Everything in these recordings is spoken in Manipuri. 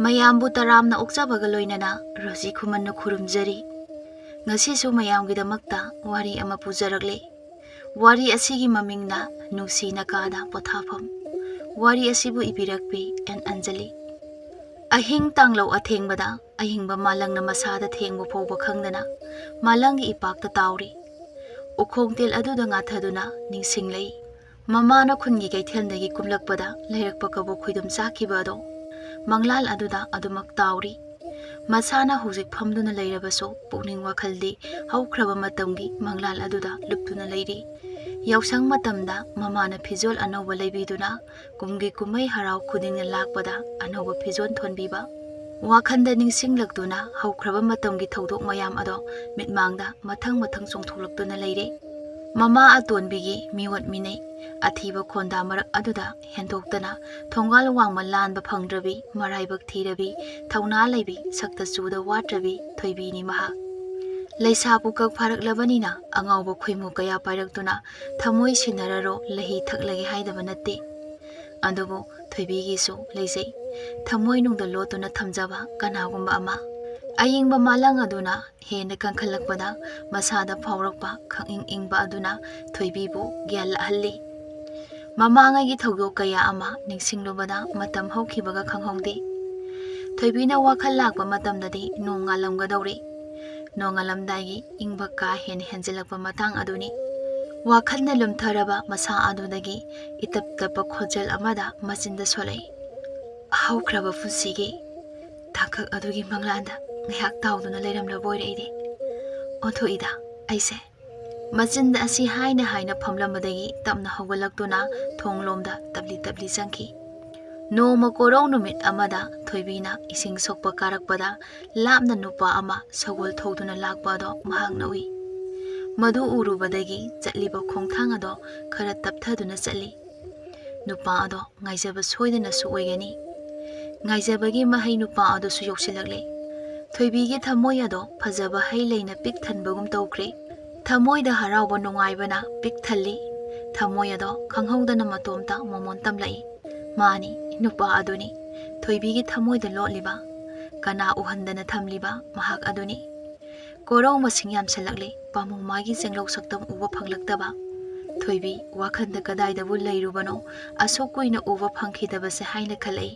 ꯃꯌꯥꯝꯕꯨ ꯇꯔꯥꯝꯅ ꯑꯣꯛꯆꯕꯒ ꯂꯣꯏꯅꯅ ꯔꯣꯁꯤ ꯈꯨꯃꯟꯅ ꯈꯨꯔꯨꯝꯖꯔꯤ꯫ ꯉꯁꯤꯁꯨ ꯃꯌꯥꯝꯒꯤꯗꯃꯛꯇ ꯋꯥꯔꯤ ꯑꯃ ꯄꯨꯖꯔꯛꯂꯦ꯫ ꯋꯥꯔꯤ ꯑꯁꯤꯒꯤ ꯃꯃꯤꯡꯅ ꯅꯨꯡꯁꯤ ꯅꯀꯥꯗ ꯄꯣꯊꯥꯐꯝ꯫ ꯋꯥꯔꯤ ꯑꯁꯤꯕꯨ ꯏꯕꯤꯔꯛꯄꯤ ꯑꯟꯖꯂꯤ꯫ ꯑꯍꯤꯡ ꯇꯥꯡꯂꯧ ꯑꯊꯦꯡꯕꯗ ꯑꯍꯤꯡꯕ ꯃꯥꯂꯪꯅ ꯃꯁꯥꯗ ꯊꯦꯡꯕ ꯐꯥꯎꯕ ꯈꯪꯗꯅ ꯃꯥꯂꯪꯒꯤ ꯏꯄꯥꯛꯇ ꯇꯥꯎꯔꯤ꯫ ꯎꯈꯣꯡꯇꯦꯜ ꯑꯗꯨꯗ ꯉꯥꯊꯗꯨꯅ ꯅꯤꯡꯁꯤꯡꯂꯛꯏ꯫ ꯃꯃꯥꯅ ꯈꯨꯟꯒꯤ ꯀꯩꯊꯦꯜꯗꯒꯤ ꯀꯨꯝꯂꯛꯄꯗ ꯂꯩꯔꯛꯄ ꯀꯕꯣꯛ ꯈꯨꯏꯗꯨꯝ ꯆꯥꯈꯤꯕ ꯑꯗꯣ ꯃꯪꯂꯥꯜ ꯑꯗꯨꯗ ꯑꯗꯨꯃꯛ ꯇꯥꯎꯔꯤ꯫ ꯃꯁꯥꯅ ꯍꯧꯖꯤꯛ ꯐꯝꯗꯨꯅ ꯂꯩꯔꯕꯁꯨ ꯄꯨꯛꯅꯤꯡ ꯋꯥꯈꯜꯗꯤ ꯍꯧꯈ꯭ꯔꯕ ꯃꯇꯝꯒꯤ ꯃꯪꯂꯥꯜ ꯑꯗꯨꯗ ꯂꯨꯞꯇꯨꯅ ꯂꯩꯔꯤ꯫ ꯌꯥꯎꯁꯪ ꯃꯇꯝꯗ ꯃꯃꯥꯅ ꯐꯤꯖꯣꯜ ꯑꯅꯧꯕ ꯂꯩꯕꯤꯗꯨꯅ ꯀꯨꯝꯒꯤ ꯀꯨꯝꯍꯩ ꯍꯔꯥꯎ ꯈꯨꯗꯤꯡꯅ ꯂꯥꯛꯄꯗ ꯑꯅꯧꯕ ꯐꯤꯖꯣꯜ ꯊꯣꯟꯕꯤꯕ꯫ ꯋꯥꯈꯟꯗ ꯅꯤꯡꯁꯤꯡꯂꯛꯇꯨꯅ ꯍꯧꯈ꯭ꯔꯕ ꯃꯇꯝꯒꯤ ꯊꯧꯗꯣꯛ ꯃꯌꯥꯝ ꯑꯗꯣ ꯃꯤꯠꯃꯥꯡꯗ ꯃꯊꯪ ꯃꯊꯪ ꯆꯣꯡꯊꯣꯛꯂꯛꯇꯨꯅ ꯂꯩꯔꯦ꯫ ꯃꯃꯥ ꯑꯇꯣꯟꯕꯤꯒꯤ ꯃꯤꯑꯣꯠ ꯃꯤꯅꯩ ꯑꯊꯤꯕ ꯈꯣꯟꯗꯥ ꯃꯔꯛ ꯑꯗꯨꯗ ꯍꯦꯟꯗꯣꯛꯇꯅ ꯊꯣꯡꯒꯥꯜ ꯋꯥꯡꯃ ꯂꯥꯟꯕ ꯐꯪꯗ꯭ꯔꯕꯤ ꯃꯔꯥꯏꯕꯛ ꯊꯤꯔꯕꯤ ꯊꯧꯅꯥ ꯂꯩꯕꯤ ꯁꯛꯇ ꯆꯨꯗ ꯋꯥꯠꯇ꯭ꯔꯕꯤ ꯊꯣꯏꯕꯤꯅꯤ ꯃꯍꯥꯛ꯫ ꯂꯩꯁꯥ ꯄꯨꯀꯛ ꯐꯥꯔꯛꯂꯕꯅꯤꯅ ꯑꯉꯥꯎꯕ ꯈꯣꯏꯃꯨ ꯀꯌꯥ ꯄꯥꯏꯔꯛꯇꯨꯅ ꯊꯃꯣꯏ ꯁꯤꯟꯅꯔꯔꯣ ꯂꯍꯤ ꯊꯛꯂꯒꯦ ꯍꯥꯏꯗꯕ ꯅꯠꯇꯦ꯫ ꯑꯗꯨꯕꯨ ꯊꯣꯏꯕꯤꯒꯤꯁꯨ ꯂꯩꯖꯩ ꯊꯃꯣꯏꯅꯨꯡꯗ ꯂꯣꯠꯇꯨꯅ ꯊꯝꯖꯕ ꯀꯅꯥꯒꯨꯝꯕ ꯑꯃ꯫ ꯑꯌꯤꯡꯕ ꯃꯥꯂꯪ ꯑꯗꯨꯅ ꯍꯦꯟꯅ ꯀꯟꯈꯠꯂꯛꯄꯗ ꯃꯁꯥꯗ ꯐꯥꯎꯔꯛꯄ ꯈꯪꯏꯪ ꯏꯪꯕ ꯑꯗꯨꯅ ꯊꯣꯏꯕꯤꯕꯨ ꯒ꯭ꯌꯥꯟ ꯂꯥꯛꯍꯜꯂꯤ꯫ ꯃꯃꯥꯡꯉꯩꯒꯤ ꯊꯧꯗꯣꯛ ꯀꯌꯥ ꯑꯃ ꯅꯤꯡꯁꯤꯡꯂꯨꯕꯗ ꯃꯇꯝ ꯍꯧꯈꯤꯕꯒ ꯈꯪꯍꯧꯗꯦ꯫ ꯊꯣꯏꯕꯤꯅ ꯋꯥꯈꯜ ꯂꯥꯛꯄ ꯃꯇꯝꯗꯗꯤ ꯅꯣꯡ ꯉꯥꯜꯂꯝꯒꯗꯧꯔꯤ꯫ ꯅꯣꯡꯉꯥꯜꯂꯝꯗꯥꯏꯒꯤ ꯏꯪꯕ ꯀꯥ ꯍꯦꯟꯅ ꯍꯦꯟꯖꯤꯜꯂꯛꯄ ꯃꯇꯥꯡ ꯑꯗꯨꯅꯤ꯫ ꯋꯥꯈꯜꯅ ꯂꯨꯝꯊꯔꯕ ꯃꯁꯥ ꯑꯗꯨꯗꯒꯤ ꯏꯇꯞ ꯇꯞꯄ ꯈꯣꯟꯖꯦꯜ ꯑꯃꯗ ꯃꯆꯤꯟꯗ ꯁꯣꯜꯂꯛꯏ꯫ ꯍꯧꯈ꯭ꯔꯕ ꯄꯨꯟꯁꯤꯒꯤ ꯇꯥꯡꯀꯛ ꯑꯗꯨꯒꯤ ꯃꯪꯂꯥꯟꯗ ꯉꯥꯏꯍꯥꯛ ꯇꯥꯎꯗꯨꯅ ꯂꯩꯔꯝꯂꯕ ꯑꯣꯏꯔꯦ꯫ ꯑꯣꯟꯊꯣꯛꯏꯗ ꯑꯩꯁꯦ꯫ ꯃꯆꯤꯟꯗ ꯑꯁꯤ ꯍꯥꯏꯅ ꯍꯥꯏꯅ ꯐꯝꯂꯝꯕꯗꯒꯤ ꯇꯞꯅ ꯍꯧꯒꯠꯂꯛꯇꯨꯅ ꯊꯣꯡꯂꯣꯝꯗ ꯇꯞꯂꯤ ꯇꯞꯂꯤ ꯆꯪꯈꯤ꯫ ꯅꯣꯡꯃ ꯀꯣꯔꯧ ꯅꯨꯃꯤꯠ ꯑꯃꯗ ꯊꯣꯏꯕꯤꯅ ꯏꯁꯤꯡ ꯁꯣꯛꯄ ꯀꯥꯔꯛꯄꯗ ꯂꯥꯞꯅ ꯅꯨꯄꯥ ꯑꯃ ꯁꯒꯣꯜ ꯊꯧꯗꯨꯅ ꯂꯥꯛꯄ ꯑꯗꯣ ꯃꯍꯥꯛꯅ ꯎꯏ꯫ ꯃꯗꯨ ꯎꯔꯨꯕꯗꯒꯤ ꯆꯠꯂꯤꯕ ꯈꯣꯡꯊꯥꯡ ꯑꯗꯣ ꯈꯔ ꯇꯞꯊꯗꯨꯅ ꯆꯠꯂꯤ꯫ ꯅꯨꯄꯥ ꯑꯗꯣ ꯉꯥꯏꯖꯕ ꯁꯣꯏꯗꯅꯁꯨ ꯑꯣꯏꯒꯅꯤ꯫ ꯉꯥꯏꯖꯕꯒꯤ ꯃꯍꯩ ꯅꯨꯄꯥ ꯑꯗꯨꯁꯨ ꯌꯧꯁꯤꯜꯂꯛꯂꯦ꯫ ꯊꯣꯏꯕꯤꯒꯤ ꯊꯃꯣꯏ ꯑꯗꯣ ꯐꯖꯕ ꯍꯩ ꯂꯩꯅ ꯄꯤꯛ ꯊꯟꯕꯒꯨꯝ ꯇꯧꯈ꯭ꯔꯦ꯫ ꯊꯃꯣꯏꯗ ꯍꯔꯥꯎꯕ ꯅꯨꯡꯉꯥꯏꯕꯅ ꯄꯤꯛ ꯊꯜꯂꯤ꯫ ꯊꯃꯣꯏ ꯑꯗꯣ ꯈꯪꯍꯧꯗꯅ ꯃꯇꯣꯝꯇ ꯃꯣꯃꯣꯟ ꯇꯝꯂꯛꯏ꯫ ꯃꯥꯅꯤ ꯅꯨꯄꯥ ꯑꯗꯨꯅꯤ ꯊꯣꯏꯕꯤꯒꯤ ꯊꯃꯣꯏꯗ ꯂꯣꯠꯂꯤꯕ ꯀꯅꯥ ꯎꯍꯟꯗꯅ ꯊꯝꯂꯤꯕ ꯃꯍꯥꯛ ꯑꯗꯨꯅꯤ꯫ ꯀꯣꯔꯧ ꯃꯁꯤꯡ ꯌꯥꯝꯁꯤꯜꯂꯛꯂꯦ꯫ ꯄꯥꯃꯨ ꯃꯥꯒꯤ ꯆꯦꯡꯂꯧ ꯁꯛꯇꯝ ꯎꯕ ꯐꯪꯂꯛꯇꯕ꯫ ꯊꯣꯏꯕꯤ ꯋꯥꯈꯟꯗ ꯀꯗꯥꯏꯗꯕꯨ ꯂꯩꯔꯨꯕꯅꯣ ꯑꯁꯨꯛ ꯀꯨꯏꯅ ꯎꯕ ꯐꯪꯈꯤꯗꯕꯁꯦ ꯍꯥꯏꯅ ꯈꯜꯂꯛꯏ꯫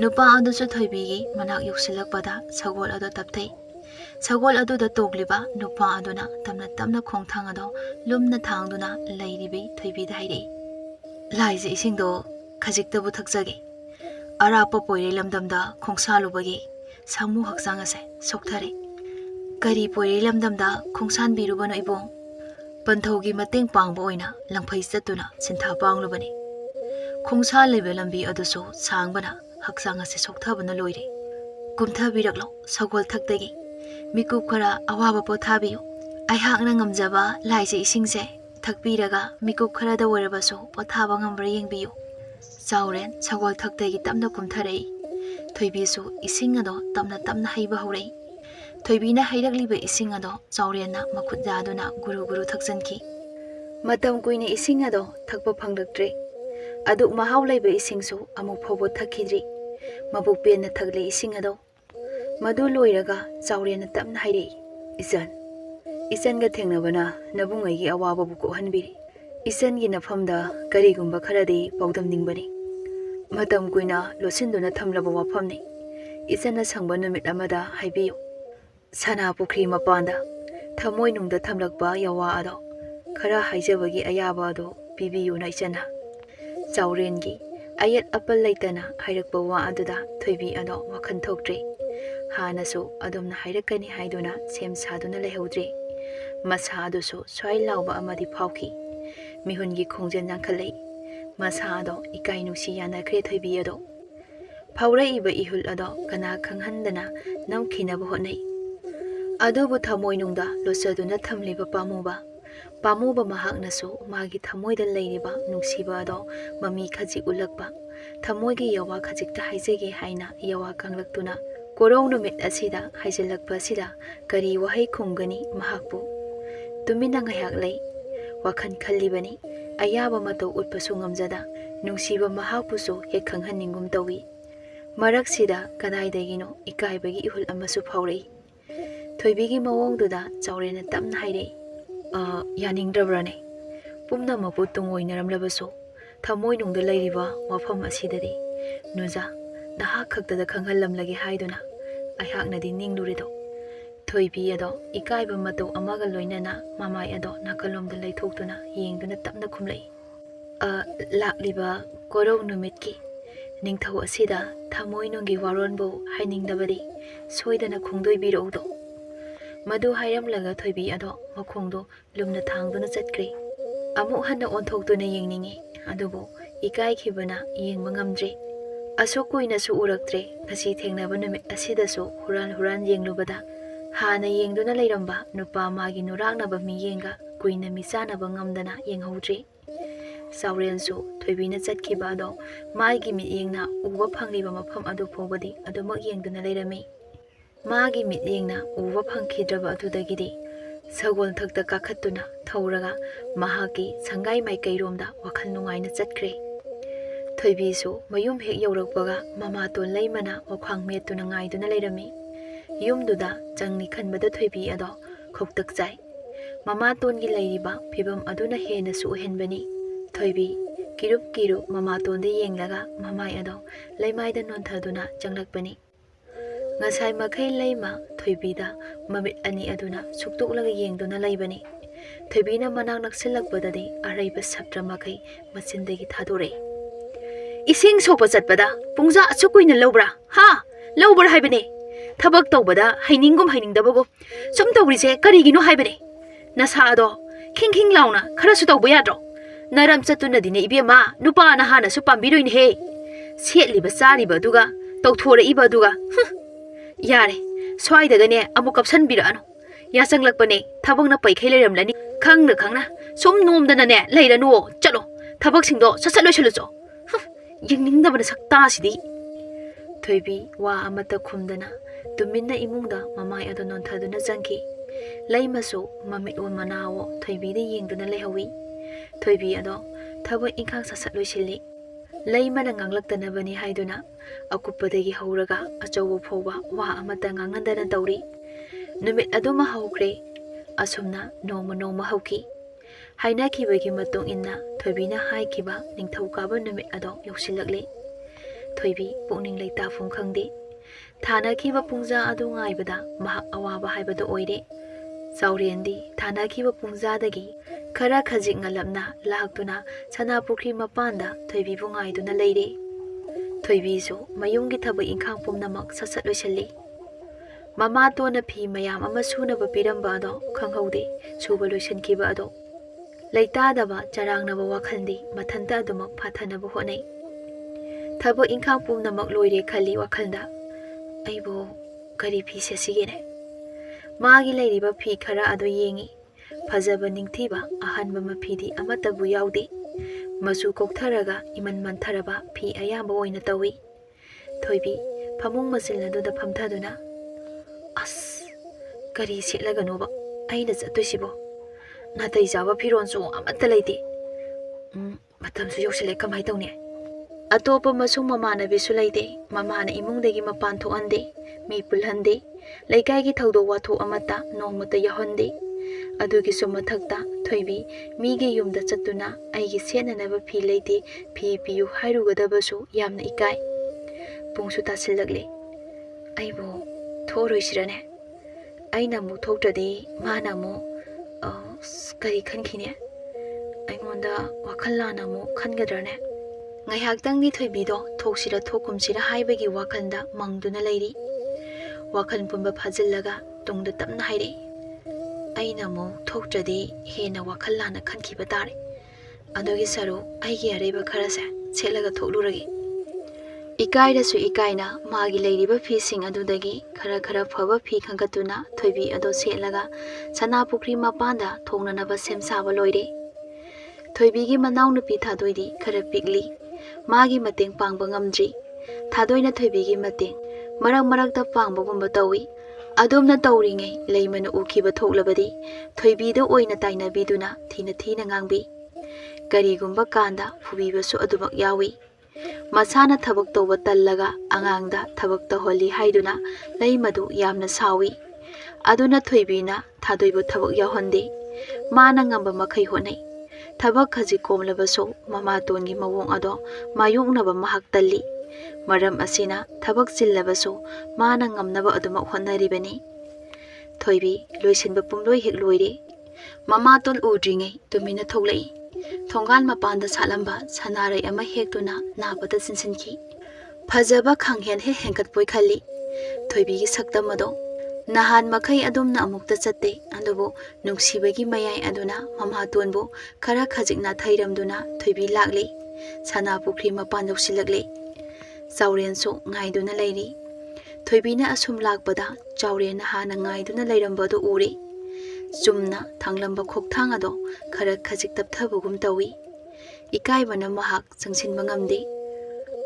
ꯅꯨꯄꯥ ꯑꯗꯨꯁꯨ ꯊꯣꯏꯕꯤꯒꯤ ꯃꯅꯥꯛ ꯌꯧꯁꯤꯜꯂꯛꯄꯗ ꯁꯒꯣꯜ ꯑꯗꯨ ꯇꯞꯊꯩ꯫ ꯁꯒꯣꯜ ꯑꯗꯨꯗ ꯇꯣꯡꯂꯤꯕ ꯅꯨꯄꯥ ꯑꯗꯨꯅ ꯇꯞꯅ ꯇꯞꯅ ꯈꯣꯡꯊꯥꯡ ꯑꯗꯣ ꯂꯨꯝꯅ ꯊꯥꯡꯗꯨꯅ ꯂꯩꯔꯤꯕꯤ ꯊꯣꯏꯕꯤꯗ ꯍꯥꯏꯔꯛꯏ꯫ ꯂꯥꯏꯖ ꯏꯁꯤꯡꯗꯣ ꯈꯖꯤꯛꯇꯕꯨ ꯊꯛꯆꯒꯦ꯫ ꯑꯔꯥꯞꯄ ꯄꯣꯏꯔꯩ ꯂꯝꯗꯝꯗ ꯈꯣꯡꯁꯥꯜꯂꯨꯕꯒꯤ ꯁꯥꯃꯨ ꯍꯛꯆꯥꯡ ꯑꯁꯦ ꯁꯣꯛꯊꯔꯦ꯫ ꯀꯔꯤ ꯄꯣꯏꯔꯩ ꯂꯝꯗꯝꯗ ꯈꯣꯡꯁꯥꯟꯕꯤꯔꯨꯕꯅꯣ ꯏꯕꯨꯡ? ꯄꯟꯊꯧꯒꯤ ꯃꯇꯦꯡ ꯄꯥꯡꯕ ꯑꯣꯏꯅ ꯂꯪꯐꯩ ꯆꯠꯇꯨꯅ ꯁꯤꯟꯊꯥ ꯄꯥꯡꯂꯨꯕꯅꯤ꯫ ꯈꯣꯡꯁꯥꯜꯂꯤꯕ ꯂꯝꯕꯤ ꯑꯗꯨꯁꯨ ꯁꯥꯡꯕꯅ ꯍꯛꯆꯥꯡ ꯑꯁꯤ ꯁꯣꯛꯊꯕꯅ ꯂꯣꯏꯔꯦ꯫ ꯀꯨꯝꯊꯕꯤꯔꯛꯂꯣ ꯁꯒꯣꯜ ꯊꯛꯇꯒꯤ ꯃꯤꯀꯨꯞ ꯈꯔ ꯑꯋꯥꯕ ꯄꯣꯊꯥꯕꯤꯌꯨ꯫ ꯑꯩꯍꯥꯛꯅ ꯉꯝꯖꯕ ꯂꯥꯏꯖ ꯏꯁꯤꯡꯁꯦ ꯊꯛꯄꯤꯔꯒ ꯃꯤꯀꯨꯞ ꯈꯔꯗ ꯑꯣꯏꯔꯕꯁꯨ ꯄꯣꯊꯥꯕ ꯉꯝꯕ꯭ꯔꯥ ꯌꯦꯡꯕꯤꯌꯨ꯫ ꯆꯥꯎꯔꯦꯟ ꯁꯒꯣꯜ ꯊꯛꯇꯒꯤ ꯇꯞꯅ ꯀꯨꯝꯊꯔꯛꯏ꯫ ꯊꯣꯏꯕꯤꯁꯨ ꯏꯁꯤꯡ ꯑꯗꯣ ꯇꯞꯅ ꯇꯞꯅ ꯍꯩꯕ ꯍꯧꯔꯛꯏ꯫ ꯊꯣꯏꯕꯤꯅ ꯍꯩꯔꯛꯂꯤꯕ ꯏꯁꯤꯡ ꯑꯗꯣ ꯆꯥꯎꯔꯦꯟꯅ ꯃꯈꯨꯠ ꯌꯥꯗꯨꯅ ꯒꯨꯔꯨ ꯒꯨꯔꯨ ꯊꯛꯆꯟꯈꯤ꯫ ꯃꯇꯝ ꯀꯨꯏꯅ ꯏꯁꯤꯡ ꯑꯗꯣ ꯊꯛꯄ ꯐꯪꯂꯛꯇ꯭ꯔꯦ꯫ ꯑꯗꯨꯛ ꯃꯍꯥꯎ ꯂꯩꯕ ꯏꯁꯤꯡꯁꯨ ꯑꯃꯨꯛ ꯐꯥꯎꯕ ꯊꯛꯈꯤꯗ꯭ꯔꯤ꯫ ꯃꯕꯨꯛ ꯄꯦꯟꯅ ꯊꯛꯂꯦ ꯏꯁꯤꯡ ꯑꯗꯣ꯫ ꯃꯗꯨ ꯂꯣꯏꯔꯒ ꯆꯥꯎꯔꯦꯟꯅ ꯇꯞꯅ ꯍꯥꯏꯔꯛꯏ꯫ ꯏꯆꯟꯒ ꯊꯦꯡꯅꯕꯅ ꯅꯕꯨꯡꯉꯩꯒꯤ ꯑꯋꯥꯕꯕꯨ ꯀꯣꯛꯍꯟꯕꯤꯔꯤ꯫ ꯏꯆꯟꯒꯤ ꯅꯐꯝꯗ ꯀꯔꯤꯒꯨꯝꯕ ꯈꯔꯗꯤ ꯄꯥꯎꯗꯝꯅꯤꯡꯕꯅꯤ꯫ ꯃꯇꯝ ꯀꯨꯏꯅ ꯂꯣꯠꯁꯤꯟꯗꯨꯅ ꯊꯝꯂꯕ ꯋꯥꯐꯝꯅꯤ꯫ ꯏꯆꯟꯅ ꯁꯪꯕ ꯅꯨꯃꯤꯠ ꯑꯃꯗ ꯍꯥꯏꯕꯤꯌꯨ꯫ ꯁꯅꯥ ꯄꯨꯈ꯭ꯔꯤ ꯃꯄꯥꯟꯗ ꯊꯃꯣꯏꯅꯨꯡꯗ ꯊꯝꯂꯛꯄ ꯌꯥꯋꯥ ꯑꯗꯣ ꯈꯔ ꯍꯥꯏꯖꯕꯒꯤ ꯑꯌꯥꯕ ꯑꯗꯣ ꯄꯤꯕꯤꯌꯨꯅ ꯏꯆꯟꯅ꯫ ꯆꯥꯎꯔꯦꯟꯒꯤ ꯑꯌꯦꯠ ꯑꯄꯟ ꯂꯩꯇꯅ ꯍꯥꯏꯔꯛꯄ ꯋꯥ ꯑꯗꯨꯗ ꯊꯣꯏꯕꯤ ꯑꯗꯣ ꯋꯥꯈꯟ ꯊꯣꯛꯇ꯭ꯔꯦ꯫ ꯍꯥꯟꯅꯁꯨ ꯑꯗꯨꯝꯅ ꯍꯥꯏꯔꯛꯀꯅꯤ ꯍꯥꯏꯗꯨꯅ ꯁꯦꯝ ꯁꯥꯗꯨꯅ ꯂꯩꯍꯧꯗ꯭ꯔꯦ꯫ ꯃꯁꯥ ꯑꯗꯨꯁꯨ ꯁ꯭ꯋꯥꯏ ꯂꯥꯎꯕ ꯑꯃꯗꯤ ꯐꯥꯎꯈꯤ꯫ ꯃꯤꯍꯨꯟꯒꯤ ꯈꯣꯡꯖꯦꯜ ꯌꯥꯡꯈꯠꯂꯛꯏ꯫ ꯃꯁꯥ ꯑꯗꯣ ꯏꯀꯥꯏ ꯅꯨꯡꯁꯤ ꯌꯥꯅꯈ꯭ꯔꯦ ꯊꯣꯏꯕꯤ ꯑꯗꯣ꯫ ꯐꯥꯎꯔꯛꯏꯕ ꯏꯍꯨꯜ ꯑꯗꯣ ꯀꯅꯥ ꯈꯪꯍꯟꯗꯅ ꯅꯝꯈꯤꯅꯕ ꯍꯣꯠꯅꯩ꯫ ꯑꯗꯨꯕꯨ ꯊꯃꯣꯏꯅꯨꯡꯗ ꯂꯣꯠꯆꯗꯨꯅ ꯊꯝꯂꯤꯕ ꯄꯥꯝꯃꯨꯕ ꯃꯍꯥꯛꯅꯁꯨ ꯃꯥꯒꯤ ꯊꯃꯣꯏꯗ ꯂꯩꯔꯤꯕ ꯅꯨꯡꯁꯤꯕ ꯑꯗꯣ ꯃꯃꯤ ꯈꯖꯤꯛ ꯎꯠꯂꯛꯄ꯫ ꯊꯃꯣꯏꯒꯤ ꯌꯥꯋꯥ ꯈꯖꯤꯛꯇ ꯍꯥꯏꯖꯒꯦ ꯍꯥꯏꯅ ꯌꯥꯋꯥ ꯀꯪꯂꯛꯇꯨꯅ ꯀꯣꯔꯧ ꯅꯨꯃꯤꯠ ꯑꯁꯤꯗ ꯍꯥꯏꯖꯤꯜꯂꯛꯄ ꯑꯁꯤꯗ ꯀꯔꯤ ꯋꯥꯍꯩ ꯈꯨꯝꯒꯅꯤ ꯃꯍꯥꯛꯄꯨ? ꯇꯨꯃꯤꯟꯅ ꯉꯥꯏꯍꯥꯛ ꯂꯩ꯫ ꯋꯥꯈꯜ ꯈꯜꯂꯤꯕꯅꯤ꯫ ꯑꯌꯥꯕ ꯃꯇꯧ ꯎꯠꯄꯁꯨ ꯉꯝꯖꯗ ꯅꯨꯡꯁꯤꯕ ꯃꯍꯥꯛꯄꯨꯁꯨ ꯍꯦꯛ ꯈꯪꯍꯟꯅꯤꯡꯒꯨꯝ ꯇꯧꯏ꯫ Maraksida kadaidagino ikaibagi ihul amasu phawrei. Thoibigi mawongduda chaurena tamna hairei. Yaningdrabrane. Pumna mapu tungoinaramlabaso. Thamoi nungda leiriba wafam asidadi. Nuza naha khaktada khanghallamlagi haiduna. Aihaknadi ninglurido. Thoibi ado ikaiba matau amaga loinana mamai ado nakalomda leithoktuna yengduna tamna khumlei. Lakliba korong numitki. Ningthau asida thamoi nungi waronbo hainingdabadi soidana khungdoi biraudo. Madu hairamlaga thoibi ado makhongdo lumna thangduna chatkri. Amuk hanna onthoktuna yengningi adubu ikai khibana yengba ngamdre. Asokuina su uraktre ngasi thengnaba numit asidasu huran yenglubada hana yengduna leiramba nupa magi nuraknaba miyenga kuina misanaba ngamdana yenghautre. Saurensu thoibina chatkiba ado maigi mityengna uba phangriba mafam adu phobadi adumak yengduna leirami. Magi mityengna uba phangkhidraba adudagidi sagol thakta kakhattuna thauraga mahaki sangai maikairomda wakhal nungaina chatkre. Thoibisu mayum hek yaurakpaga mama ton leimana wakhang mettuna ngaiduna leirami. Yumduda changni khanbada thoibi ado khoktak chai. Mama tongi leiriba phibam aduna hena su henbani. Thoibi kirup mama tonde yenglaga mamai ado leimaida nonthaduna changlakpani. Ngasai makhai leima thoibida mamit ani aduna suktuklaga yengduna leibani. Thoibina manak naksilakpadadi araiba saptra makhai masindagi thadore. Ising sokpa chatpada pungja achukuina lobra ha lobra haibane. Thabak tawbada hainingum hainingdabagum sum tawrise karigino haibane. Nasa ado king launa kharasu tawba yadro. Naram chatuna dine ibema nupa na hana su pambiroin he. Sietliba sariba duga tawthora iba duga. Yare swaidagane amuk kapsanbirano. Yasanglakpane thabakna paikhai leiramlani khangna sum nomdana ne leiranu chalo thabak singdo sasalloisalucho. Yengningdabana saktasidi. Thoibi wa amata khumdana tuminna imungda mamai ado nonthaduna jangki. Leimasu mamit wa manawo thoibida yengduna lehawi. Thoibi ado thabak ingkhang sasatloisilli. Leimana nganglaktanabani haiduna akupadagi hauraga achauba phoba wa amata ngangnandana tawri. Numit aduma haukre asumna noma hauki. Hainakibagi matung inna thoibina haikiba ningthaukaba numit ado yoksilakle. Thoibi pukning leitafum khangde. Thanakiba pungja adu ngaibada mahak awaba haibada oire. Saurendi thanakiba pungjadagi khara khajik ngalapna laktuna sanapukri mapanda thoibi bu ngaiduna leire. Thoibi su mayumgi thabak ingkhang pumnamak sasatloisalli. Mama tona phi mayam ama sunaba piramba ado khanghaude suba loisankiba ado. Leitadaba charangnaba wakhaldi mathanta adumak phathanaba honai. Thabak ingkhang pumnamak loire khali wakhalda aibo kari phi sesigene. Magi leiriba phi khara ado yengi. Phajaba ningthiba ahanba maphidi amatabu yaude. Masu koktharaga iman mantharaba phi ayamba oina tawi. Thoibi phamung masilna duda phamthaduna. As kari setlaga noba aina chatoisibo. Natai jaba phironsu amata leite. Matamsu yoksile kamai tawne. Atopa masung mamana bisu leite. Mamana imungdagi mapan thoande. Mi pulhande. Laikai thaudo watho amata nongmata yahonde. Adugi sumathakta thoibi migi yumda chatuna aigi senanaba phi leite phi piyu hairugadabasu yamna ikai. Pungsu tasilakle. Aibo thoroisirane. Aina mu thoktradi mana mu kari khankhine. Aingonda wakhallana mu khangadrane. Ngaihaktangni thoibido thoksira thokumsira haibagi wakhanda mangduna leiri. Wakhan pumba phajillaga tungda tamna haire. Aina mu thoktradi hena wakhallana khankhiba tare. Adogi saru aigi areba kharase selaga thokluragi. Ikairasu ikaina magi leiriba phi sing adudagi khara phaba phi khangkatuna thoibi ado selaga sanapukri mapanda thongnanaba semsaba loire. Thoibigi manaw nupi thadoidi khara pikli. Magi mateng pangba ngamdri. Thadoina thoibigi mateng marak pangba tawi. Adumna tawringai leimana ukhiba thoklabadi thoibida oina tainabiduna thina ngangbi. Karigumba kanda fubibasu adumak yawi. Masana thabak tawba tallaga angangda thabak taholi haiduna lei madu yamna sawi. Aduna thoibina thadoibu thabak yahonde. Mana ngamba makai honai. Thabak khaji komlabaso mama tongi mawong ado mayoknaba mahak talli. Maram asina thabak chillabaso mana ngamnaba aduma honnaribani. Thoibi loisinba pumloi hek loire. Mama ton udringai tumina tholai. Thongal mapanda salamba sanarai ama hektuna nabada sinsinki. Phajaba khanghen he henkat poi khali. Thoibi gi saktamado nahan makai adumna amukta chatte adubu nungsibagi mayai aduna mama tonbu khara khajikna thairamduna thoibi lakli. Sana pukri mapan yoksilakli. Chaurenso ngaiduna leiri. Thoibina asum lakpada chaurena hana ngaiduna leirambadu uri. Chumna thanglamba khokthang ado khara khajik tapthabugum tawi. Ikaibana mahak changsinba ngamde.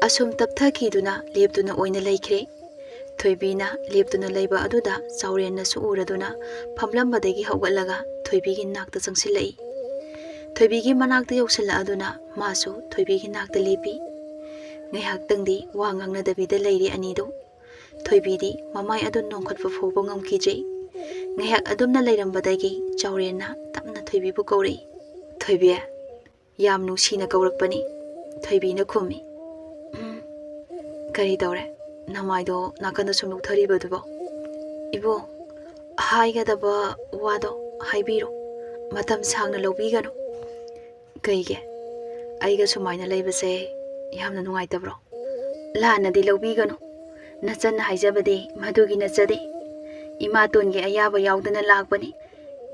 Asum tapthakiduna leptuna oina laikre. Thoibina leptuna leiba aduda chaurena su uraduna phamlambadagi hawgalaga thoibigi nakta changsilai. Thoibigi manakta yoksila aduna masu thoibigi nakta lepi. Ngahak tangdi wa ngangna dabida leiri anido. Thoibidi mamai adun nongkhatfa fobo ngamkije. Ngahak adumna leirambadagi chaurena tapna thoibibu kauri. Thoibi yam nungsina kaurakpani. Thoibina khumi. Kari tawre namaido nakanda sum luktharibadubo. Ibo haigadaba wado haibiro. Matam sangna lobigano. Kaige aiga sumaina leibase yamna nungaitabro. Lanadi lobigano. Nachanna haijabadi madugi nachade. Imatongi ayaba yaudana lakbani.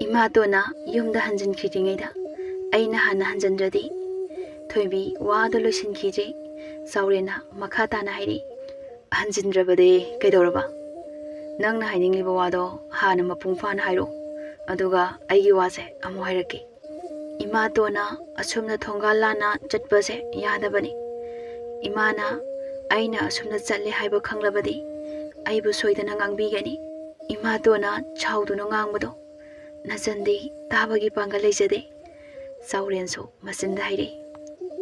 Imatona yumda hanjin khitingaida. Aina hana hanjandradi. Thoibi wado loisin khije. Saurena makhatana hairi. Hanjindrabade kaidoraba. Nangna hainingliba wado hana mapungfana hairo. Aduga aigi wase amu hairaki. Imatona asumna thongalana chatpase yadabani. Imana aina asumna chatle haiba khanglabadi. Aibu soidana ngangbigani. Imatona chauduna ngangmado. Nachandi tabagi pangal leijade. Saurenso masinda haire.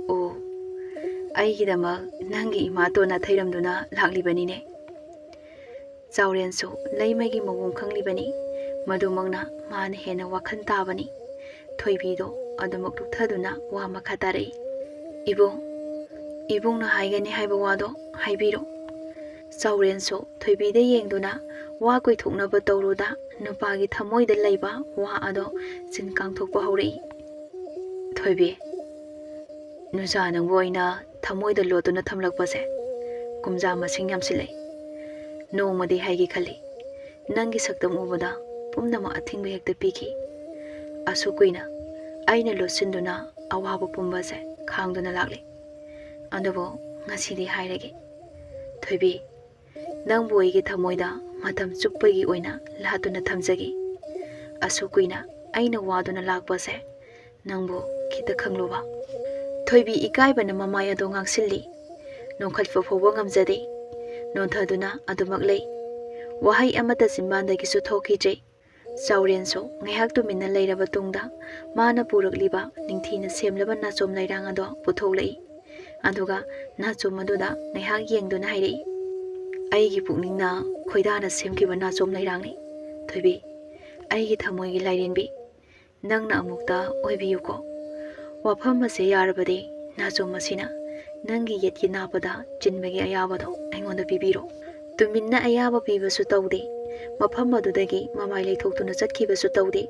O aigidama nangi imatona thairamduna laklibanine. Saurenso leimagi mawong khanglibani. Madumangna mana hena wakhan tabani. Thoibido adumok lukthaduna wa makhatarei. Ibungna haigani haiba wado haibiro. Saurenso thoibide yengduna wa koithoknaba tawruda nupagi thamoida leiba wa ado sin kangthokpa haurei. Thoibi nuja nangbu oina thamoida lotuna thamlakpase kumja masing yamsilei. Nongmadi haigi khali. Nangi saktam ubada pumnama athingba hekta piki. Asukuina aina losinduna awaba pumbase khangduna lakli. Adubo ngasidi hairege. Thoibi nangbu oigi thamoida matam chupagi oina latuna thamjagi. Asukuina aina waduna lakpase nangbu khita khangloba. Thoibi ikaibana mamaya do ngangsilli. Nongkhatfa fobo ngamjade. Nonthaduna adumak lei. Wahai amata simbandagi su thokije. Saurenso ngahak tumina leiraba tungda mana purakliba ningthina semlaba nachom leirang ado puthoklei. Aduga nachom aduda ngahak yengduna hairei. Aigi pukningna khoidana semkiba nachom leirangni. Thoibi aigi thamoigi lairenbi. Nangna amukta oibiyuko. Wafam ase yarabade nachom asina nangi yetki napada chinbagi ayabado aingonda pibiro. Tuminna ayaba pibasu tawde. Mafam adudagi mamai leithokuna chatkibasu tawde.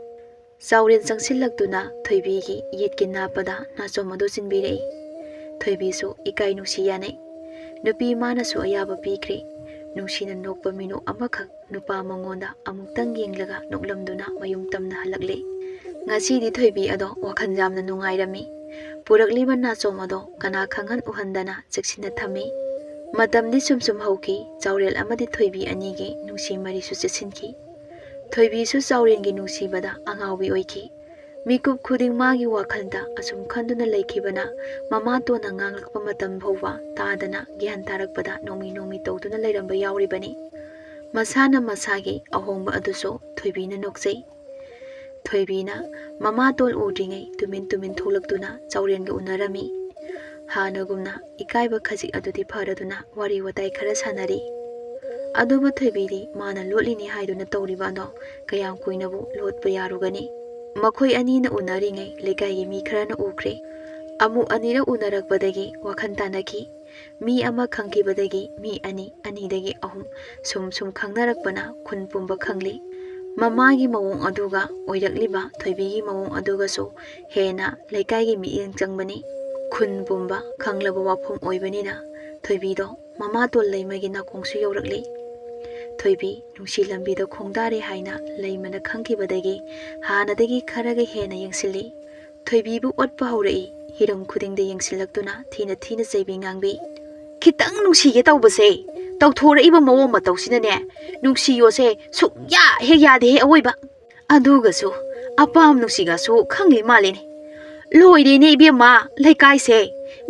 Sauren changsillaktuna thoibigi yetki napada nachom adu chinbirei. Thoibisu ikai nungsi yanai. Nupi manasu ayaba pikre. Nungsina nokpa minu amakhak nupa mangonda amuktang yenglaga noklamduna mayum tamna halakle. Ngasidi thoibi ado wakhan jamna nungairami. Purakliba nachom ado kana khangan uhandana cheksina thami. Matamdi sumsum hauki chaurel amadi thoibi anigi nungsi marisu chesinki. Thoibi su chaurengi nungsibada angaubi oiki. Mikup khuding magi wakhalda asum khanduna leikibana mama tona nganglakpa matam bhauwa tadana gyan tarakpada nomi tawduna leiramba yauribani. Masana masagi ahongba aduso thoibina nokjei. Thoibina mama tol udringai tumin tholakduna chaurenga unarami. हानगुमना इकाइबा खजिक अदुदि फरदुना वारी वताई खरा सानरी अदुबु थोइबीदी माना लोटलिनी हाइदुना तौरिबा अदो कयाम कुइनबु लोटबा यारुगनी मखोई अनीना उनरिङै लेकाइगी मी खराना उख्रे अमु अनीरा उनरकबदगी वखन तानकी मी अमा खंखिबदगी मी अनीदगी अहुम सुम खंगनरकपना खुन पुंबा खंगली ममागी मवोंग अदुगा ओइरकलिबा थोइबीगी मवोंग अदुगासो हेना लेकाइगी मियेंग चंगबनी खुन पुंबा खंगलबा वाफम ओइबनिना थोइबीदो ममा तोल लैमगी नाकोंगसु यौरकली थोइबी नुंसी लंबीदो खोंदारे हाइना लैमना खंखिबदगी हानादगी खरगा हेना यंगसिली थोइबीबु ओटपा हौरई हिरम खुदिंगदे यंगसिलक्तुना थीना चैबी ngangbी खितंग नुंसीगे तौबसे तौथोरइबा मवोंग मतौसिनने नुंसीयोसे सुक्या हे यादे हे अवोइबा अदुगसु अपाम नुंसीगासु खंगली मालेने लोइरेने इबेमा लेकाइसे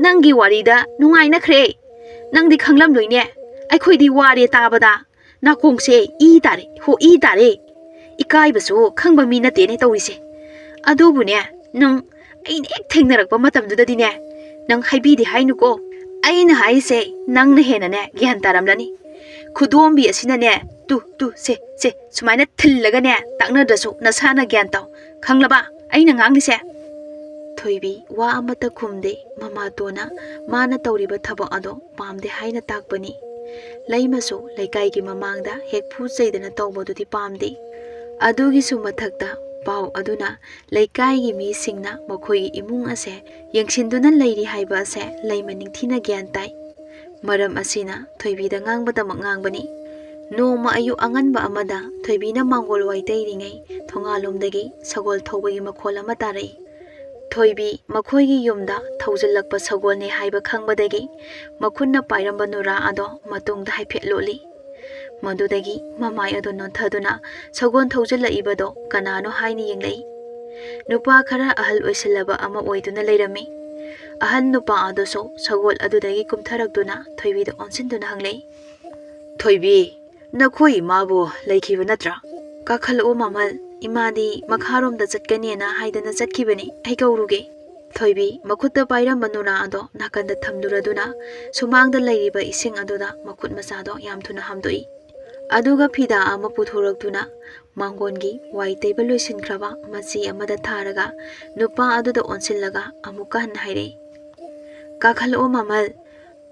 नंगी वारीदा नुंगाइनख्रे नंदी खंगलमलोइने अखोइदी वारे ताबदा नाकोंगसे ई तारे इकाइबसु खंगबा मी नतेने तौरिसे अदुबुने नंग अइने एक थेंगनरकपा मतमदुददिने नंग हाइबीदि हाइनुको अइना हाइसे नंगना हेनाने ग्यान तारमलनी खुदोंबी असिनाने तु से सुमाइना थिल्लगने ताकनद्रसु नसाना ग्यान ताउ खंगलबा अइना ngangliसे थोइबी वा अमता खुमदे ममातोना माना तौरिबा थबक अदो पामदे हाइना ताकबनी लैमसो लेकाइगी ममांगदा हेक फुजैदना तौबदुदि पामदे अदुगिसु मथक्ता पाउ अदुना लेकाइगी मीसिंगना मखोइगी इमुंग असे यंगसिंदुना लैरी हाइबा असे लैमा निंगथिना ग्यान ताइ मरम असिना थोइबीदा ngangbadamak ngangbani नोमा अयु अंगनबा अमदा थोइबीना मांगोल वाइतैरिङै थोंगालोमदगी सगोल थौबगी मखोल अमा तारई थोइबी मखोइगी युमदा थौजलक्पा सगोलने हाइबा खंगबदगी मखुन्ना पाइरंबा नुरा अदो मतुंगदा हाइफेट लोली मदुदगी ममाय अदो नोंथदुना सगोन थौजलइबदो कनानो हाइनि यंगलै नुपा खरा अहल ओइसलबा अमा ओइदुना लैरमी अहल नुपा अदोसो सगोल अदुदगी कुमथरकदुना थोइबीदो ओनसिनदुना हंगलै थोइबी नखोइ माबो लैखिबा नत्रा काखलओ मामल इमादी मखारोमदा चटकनेना हाइदना चटखिबनी आई कौरुगे थोइबी मखुत्ता पाइरम बनुरा अदो नाकंदा थमदुरदुना सुमांगदा लैरिबा इसिंग अदुदा मखुत मचादो याम थुना हमदोई अदुगा फिदा अमा पुथोरक्तुना मांगोनगी वाइतैबा लोइसिनख्रबा मची अमदा थारगा नुपा अदुदा ओनसिलगा अमुका हन हाइरे काखलओ मामल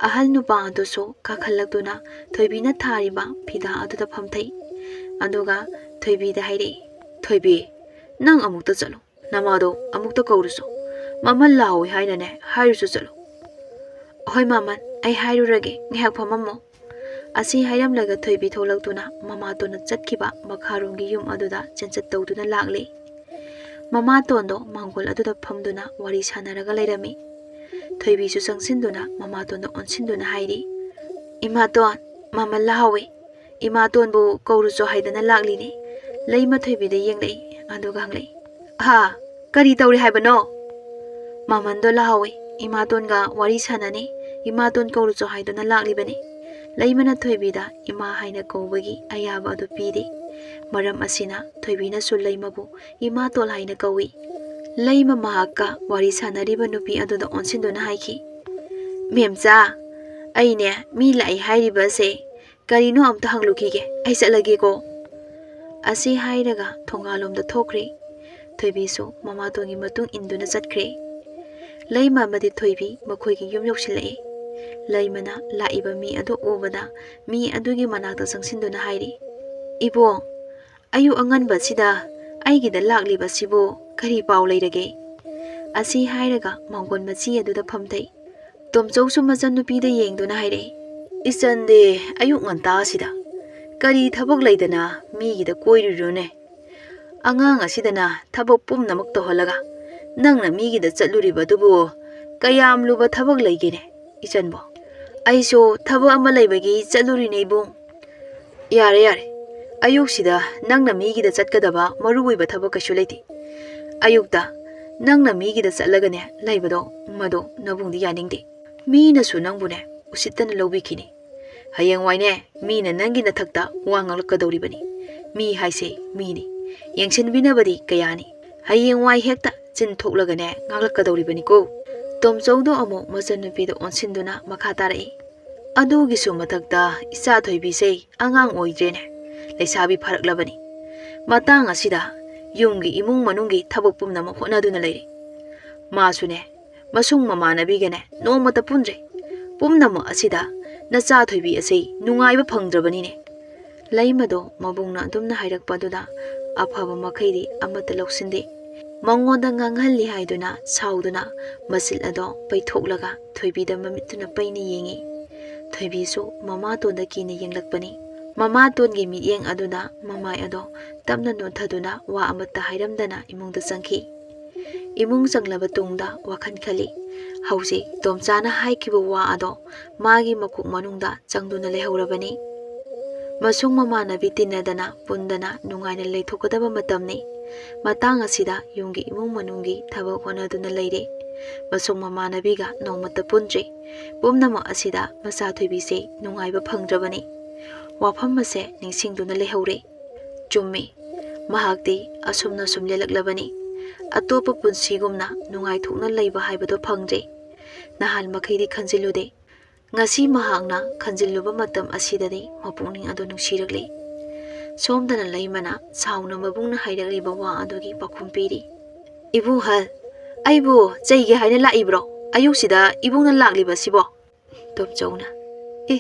अहल नुपा अदुसो काखलक्तुना थोइबीना थारिबा फिदा अदुदा फमथै अदुगा थोइबीदा हाइरे थोइबी नंग अमुक्ता चलो नमादो अमुक्ता कौरुसो ममल लाओइ हाइनने हाइरुसो चलो होय मामन आई हाइरुरगे ngihak famammo asi hairamlaga thoibi tholakduna mamatona chatkiba makharumgi yum aduda chenchat tawduna lakle mamatondo mangol aduda phamduna wari sanaraga leirami thoibi su sangsinduna mamatondo onsinduna hairi imaton mamal lahawe imaton bu kawruso haidana lakline leima thoibi de yenglei aduga hanglei ha kari tawri haibano mamando lahawe imaton ga wari sanani imaton kawruso haidana laklibani leimana thoibida ima haina kawbagi ayaba adu pide maram asina thoibina su leimabu ima tol haina kawi leima mahaka wari sanariba nupi aduda onsinduna haiki memcha aine mi lai hairiba se karino amta hanglukige ai chalage ko asi hairaga thongalomda thokre thoibi su mama tongi matung induna chatkre leima madi thoibi makhoigi yum yoksilai leimana laiba mi adu obada mi adugi manakta sangsinduna hairi ibo ayu anganba sida aigida lakliba sibo kari paw leirage asi hairaga mangon machi aduda phamthai tomchou su majan nupi da yengduna haire isande ayu nganta sida kari thabak leidana mi gida koirirone angang asidana thabak pumnamak to holaga nangna mi gida chatluriba dubu kayam luba thabak leigene ichanbo aiso thabo ama leibagi chaluri neibu yare ayuk sida nangna migi da chatkadaba maruwi ba thabo kashu leiti ayukta nangna migi da chatlagane leibado mado nabungdi yaningde mi na su nangbune usitana lobikini hayang waine mi na nangi na thakta wangal kadori bani mi haise mi ni yangsin binabadi kayani hayang wai hekta chin thoklagane ngaglak kadori bani ko ꯇꯣꯝꯆꯧꯗꯣ ꯑꯃꯨꯛ ꯃꯆꯟꯅꯨꯄꯤꯗ ꯑꯣꯟꯁꯤꯟꯗꯨꯅ ꯃꯈꯥ ꯇꯥꯔꯛꯏ꯫ ꯑꯗꯨꯒꯤꯁꯨ ꯃꯊꯛꯇ ꯏꯆꯥ ꯊꯣꯏꯕꯤꯁꯦ ꯑꯉꯥꯡ ꯑꯣꯏꯗ꯭ꯔꯦꯅꯦ, ꯂꯩꯁꯥꯕꯤ ꯐꯔꯛꯂꯕꯅꯤ꯫ ꯃꯇꯥꯡ ꯑꯁꯤꯗ ꯌꯨꯝꯒꯤ ꯏꯃꯨꯡ ꯃꯅꯨꯡꯒꯤ ꯊꯕꯛ ꯄꯨꯝꯅꯃꯛ ꯍꯣꯠꯅꯗꯨꯅ ꯂꯩꯔꯤ꯫ ꯃꯥꯁꯨꯅꯦ ꯃꯁꯨꯡ ꯃꯃꯥꯟꯅꯕꯤꯒꯅꯦ ꯅꯣꯡꯃꯇ ꯄꯨꯟꯗ꯭ꯔꯦ꯫ ꯄꯨꯝꯅꯃꯛ ꯑꯁꯤꯗ ꯅꯆꯥ ꯊꯣꯏꯕꯤ ꯑꯁꯤ ꯅꯨꯡꯉꯥꯏꯕ ꯐꯪꯗ꯭ꯔꯕꯅꯤꯅꯦ꯫ ꯂꯩꯃꯗꯣ ꯃꯕꯨꯡꯅ ꯑꯗꯨꯝꯅ ꯍꯥꯏꯔꯛꯄꯗꯨꯗ ꯑꯐꯕ ꯃꯈꯩꯗꯤ ꯑꯃꯠꯇ ꯂꯧꯁꯤꯟꯗꯦ꯫ ꯃꯉꯣꯟꯗ ꯉꯥꯡꯍꯜꯂꯤ ꯍꯥꯏꯗꯨꯅ ꯁꯥꯎꯗꯨꯅ ꯃꯆꯤꯜ ꯑꯗꯣ ꯄꯩꯊꯣꯛꯂꯒ ꯊꯣꯏꯕꯤꯗ ꯃꯃꯤꯠꯇꯨꯅ ꯄꯩꯅ ꯌꯦꯡꯉꯤ꯫ ꯊꯣꯏꯕꯤꯁꯨ ꯃꯃꯥꯇꯣꯟꯗ ꯀꯤꯅ ꯌꯦꯡꯂꯛꯄꯅꯤ꯫ ꯃꯃꯥꯇꯣꯟꯒꯤ ꯃꯤꯠꯌꯦꯡ ꯑꯗꯨꯅ ꯃꯃꯥꯏ ꯑꯗꯣ ꯇꯞꯅ ꯅꯣꯟꯊꯗꯨꯅ ꯋꯥ ꯑꯃꯠꯇ ꯍꯥꯏꯔꯝꯗꯅ ꯏꯃꯨꯡꯗ ꯆꯪꯈꯤ꯫ ꯏꯃꯨꯡ ꯆꯪꯂꯕ ꯇꯨꯡꯗ ꯋꯥꯈꯜ ꯈꯜꯂꯤ꯫ ꯍꯧꯖꯤꯛ ꯇꯣꯝꯆꯥꯅ ꯍꯥꯏꯈꯤꯕ ꯋꯥ ꯑꯗꯣ ꯃꯥꯒꯤ ꯃꯀꯣꯛ ꯃꯅꯨꯡꯗ ꯆꯪꯗꯨꯅ ꯂꯩꯍꯧꯔꯕꯅꯤ꯫ ꯃꯁꯨꯡ ꯃꯃꯥꯟꯅꯕꯤ ꯇꯤꯟꯅꯗꯅ ꯄꯨꯟꯗꯅ ꯅꯨꯡꯉꯥꯏꯅ ꯂꯩꯊꯣꯛꯀꯗꯕ ꯃꯇꯝꯅꯤ꯫ ꯃꯇꯥꯡ ꯑꯁꯤꯗ ꯌꯨꯝꯒꯤ ꯏꯃꯨꯡ ꯃꯅꯨꯡꯒꯤ ꯊꯕꯛ ꯍꯣꯠꯅꯗꯨꯅ ꯂꯩꯔꯦ꯫ ꯃꯁꯨꯡ ꯃꯃꯥꯟꯅꯕꯤꯒ ꯅꯣꯡꯃꯇ ꯄꯨꯟꯗ꯭ꯔꯦ꯫ ꯄꯨꯝꯅꯃꯛ ꯑꯁꯤꯗ ꯃꯆꯥ ꯊꯣꯏꯕꯤꯁꯦ ꯅꯨꯡꯉꯥꯏꯕ ꯐꯪꯗ꯭ꯔꯕꯅꯤ꯫ ꯋꯥꯐꯝ ꯑꯁꯦ ꯅꯤꯡꯁꯤꯡꯗꯨꯅ ꯂꯩꯍꯧꯔꯦ꯫ ꯆꯨꯝꯃꯤ, ꯃꯍꯥꯛꯇꯤ ꯑꯁꯨꯝꯅ ꯁꯨꯝ ꯂꯦꯜꯂꯛꯂꯕꯅꯤ꯫ ꯑꯇꯣꯞꯄ ꯄꯨꯟꯁꯤꯒꯨꯝꯅ ꯅꯨꯡꯉꯥꯏꯊꯣꯛꯅ ꯂꯩꯕ ꯍꯥꯏꯕꯗꯣ ꯐꯪꯗ꯭ꯔꯦ꯫ ꯅꯍꯥꯟ ꯃꯈꯩꯗꯤ ꯈꯟꯖꯤꯜꯂꯨꯗꯦ꯫ ꯉꯁꯤ ꯃꯍꯥꯛꯅ ꯈꯟꯖꯤꯜꯂꯨꯕ ꯃꯇꯝ ꯑꯁꯤꯗꯗꯤ ꯃꯄꯨꯛꯅꯤꯡ ꯑꯗꯨ ꯅꯨꯡꯁꯤꯔꯛꯂꯤ꯫ ꯁꯣꯝꯗꯅ ꯂꯩꯃꯅ ꯁꯥꯎꯅ ꯃꯕꯨꯡꯅ ꯍꯥꯏꯔꯛꯂꯤꯕ ꯋꯥ ꯑꯗꯨꯒꯤ ꯄꯥꯎꯈꯨꯝ ꯄꯤꯔꯤ꯫ "ꯏꯕꯨꯡꯍꯜ, ꯑꯩꯕꯨ ꯆꯩꯒꯦ ꯍꯥꯏꯅ ꯂꯥꯛꯏꯕ꯭ꯔꯣ? ꯑꯌꯨꯛꯁꯤꯗ ꯏꯕꯨꯡꯅ ꯂꯥꯛꯂꯤꯕꯁꯤꯕꯣ?" ꯇꯣꯝꯆꯧꯅ "ꯑꯦ,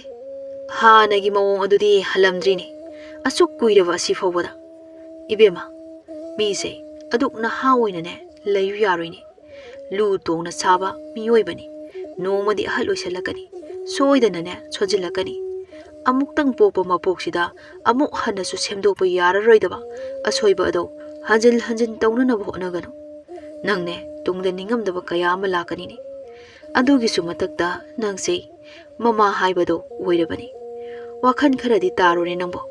ꯍꯥꯟꯅꯒꯤ ꯃꯑꯣꯡ ꯑꯗꯨꯗꯤ ꯍꯜꯂꯝꯗ꯭ꯔꯤꯅꯦ, ꯑꯁꯨꯛ ꯀꯨꯏꯔꯕ ꯑꯁꯤ ꯐꯥꯎꯕꯗ꯫ ꯏꯕꯦꯝꯃ, ꯃꯤꯁꯦ ꯑꯗꯨꯛ ꯅꯍꯥ ꯑꯣꯏꯅꯅꯦ ꯂꯩꯌꯨ ꯌꯥꯔꯣꯏꯅꯦ꯫ ꯂꯨ ꯇꯣꯡꯅ ꯁꯥꯕ ꯃꯤꯑꯣꯏꯕꯅꯤ꯫ ꯅꯣꯡꯃꯗꯤ ꯑꯍꯜ ꯑꯣꯏꯁꯜꯂꯛꯀꯅꯤ, ꯁꯣꯏꯗꯅꯅꯦ ꯁꯣꯟꯖꯤꯜꯂꯛꯀꯅꯤ꯫ ꯑꯃꯨꯛꯇꯪ ꯄꯣꯛꯄ ꯃꯄꯣꯛꯁꯤꯗ ꯑꯃꯨꯛ ꯍꯟꯅꯁꯨ ꯁꯦꯝꯗꯣꯛꯄ ꯌꯥꯔꯔꯣꯏꯗꯕ ꯑꯁꯣꯏꯕ ꯑꯗꯣ ꯍꯟꯖꯤꯟ ꯍꯟꯖꯤꯟ ꯇꯧꯅꯅꯕ ꯍꯣꯠꯅꯒꯅꯨ꯫ ꯅꯪꯅꯦ ꯇꯨꯡꯗ ꯅꯤꯡꯉꯝꯗꯕ ꯀꯌꯥ ꯑꯃ ꯂꯥꯛꯀꯅꯤꯅꯦ꯫ ꯑꯗꯨꯒꯤꯁꯨ ꯃꯊꯛꯇ ꯅꯪꯁꯦ ꯃꯃꯥ ꯍꯥꯏꯕꯗꯣ ꯑꯣꯏꯔꯕꯅꯤ꯫ ꯋꯥꯈꯜ ꯈꯔꯗꯤ ꯇꯥꯔꯣꯅꯦ ꯅꯪꯕꯣ꯫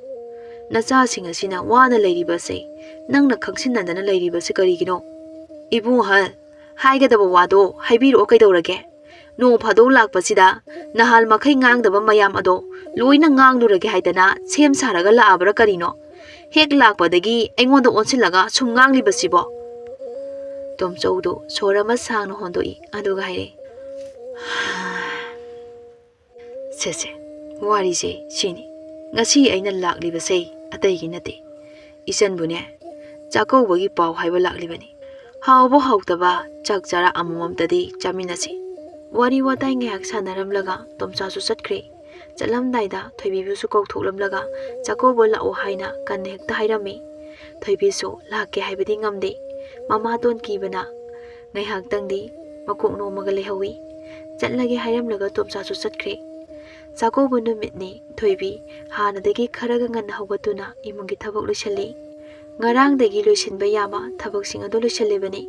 ꯅꯆꯥꯁꯤꯡ ꯑꯁꯤꯅ ꯋꯥꯅ ꯂꯩꯔꯤꯕꯁꯦ ꯅꯪꯅ ꯈꯪꯁꯤꯟꯅꯗꯅ ꯂꯩꯔꯤꯕꯁꯦ ꯀꯔꯤꯒꯤꯅꯣ? "ꯏꯕꯨꯡꯍꯜ, ꯍꯥꯏꯒꯗꯕ ꯋꯥꯗꯣ ꯍꯥꯏꯕꯤꯔꯛꯑꯣ ꯀꯩꯗꯧꯔꯒꯦ? ꯅꯣꯡ ꯐꯥꯗꯣꯛ ꯂꯥꯛꯄꯁꯤꯗ ꯅꯍꯥꯟ ꯃꯈꯩ ꯉꯥꯡꯗꯕ ꯃꯌꯥꯝ ꯑꯗꯣ ꯂꯣꯏꯅ ꯉꯥꯡꯂꯨꯔꯒꯦ ꯍꯥꯏꯗꯅ ꯁꯦꯝ ꯁꯥꯔꯒ ꯂꯥꯛꯑꯕ꯭ꯔꯥ ꯀꯔꯤꯅꯣ? ꯍꯦꯛ ꯂꯥꯛꯄꯗꯒꯤ ꯑꯩꯉꯣꯟꯗ ꯑꯣꯟꯁꯤꯜꯂꯒ ꯁꯨꯝ ꯉꯥꯡꯂꯤꯕꯁꯤꯕꯣ?" ꯇꯣꯝꯆꯧꯗꯣ ꯁꯣꯔ ꯑꯃ ꯁꯥꯡꯅ ꯍꯣꯟꯗꯣꯛꯏ ꯑꯗꯨꯒ ꯍꯥꯏꯔꯛꯏ, "ꯁꯦ ꯋꯥꯔꯤꯁꯦ ꯁꯤꯅꯤ꯫ ꯉꯁꯤ ꯑꯩꯅ ꯂꯥꯛꯂꯤꯕꯁꯦ ꯑꯇꯩꯒꯤ ꯅꯠꯇꯦ꯫ ꯏꯆꯟꯕꯨꯅꯦ ꯆꯥꯛꯀꯧꯕꯒꯤ ꯄꯥꯎ ꯍꯥꯏꯕ ꯂꯥꯛꯂꯤꯕꯅꯤ꯫ ꯍꯥꯎꯕ ꯍꯥꯎꯇꯕ ꯆꯥꯛ ꯆꯔꯥ ꯑꯃꯃꯝꯇꯗꯤ ꯆꯥꯃꯤꯟꯅꯁꯤ." ꯋꯥꯔꯤ ꯋꯥꯇꯥꯏ ꯉꯥꯏꯍꯥꯛ ꯁꯥꯟꯅꯔꯝꯂꯒ ꯇꯣꯝꯆꯥꯁꯨ ꯆꯠꯈ꯭ꯔꯦ꯫ ꯆꯠꯂꯝꯗꯥꯏꯗ ꯊꯣꯏꯕꯤꯕꯨꯁꯨ ꯀꯧꯊꯣꯛꯂꯝꯂꯒ ꯆꯥꯛꯀꯧꯕ ꯂꯥꯛꯑꯣ ꯍꯥꯏꯅ ꯀꯟꯅ ꯍꯦꯛꯇ ꯍꯥꯏꯔꯝꯃꯤ꯫ ꯊꯣꯏꯕꯤꯁꯨ ꯂꯥꯛꯀꯦ ꯍꯥꯏꯕꯗꯤ ꯉꯝꯗꯦ꯫ ꯃꯃꯥꯇꯣꯟ ꯀꯤꯕꯅ ꯉꯥꯏꯍꯥꯛꯇꯪꯗꯤ ꯃꯀꯣꯛ ꯅꯣꯝꯃꯒ ꯂꯩꯍꯧꯏ꯫ ꯆꯠꯂꯒꯦ ꯍꯥꯏꯔꯝꯂꯒ ꯇꯣꯝꯆꯥꯁꯨ ꯆꯠꯈ꯭ꯔꯦ꯫ ꯆꯥꯛꯀꯧꯕ ꯅꯨꯃꯤꯠꯅꯤ꯫ ꯊꯣꯏꯕꯤ ꯍꯥꯟꯅꯗꯒꯤ ꯈꯔꯒ ꯉꯟꯅ ꯍꯧꯒꯠꯇꯨꯅ ꯏꯃꯨꯡꯒꯤ ꯊꯕꯛ ꯂꯣꯏꯁꯤꯜꯂꯤ꯫ ꯉꯔꯥꯡꯗꯒꯤ ꯂꯣꯏꯁꯤꯟꯕ ꯌꯥꯕ ꯊꯕꯛꯁꯤꯡ ꯑꯗꯨ ꯂꯣꯏꯁꯤꯜꯂꯤꯕꯅꯤ꯫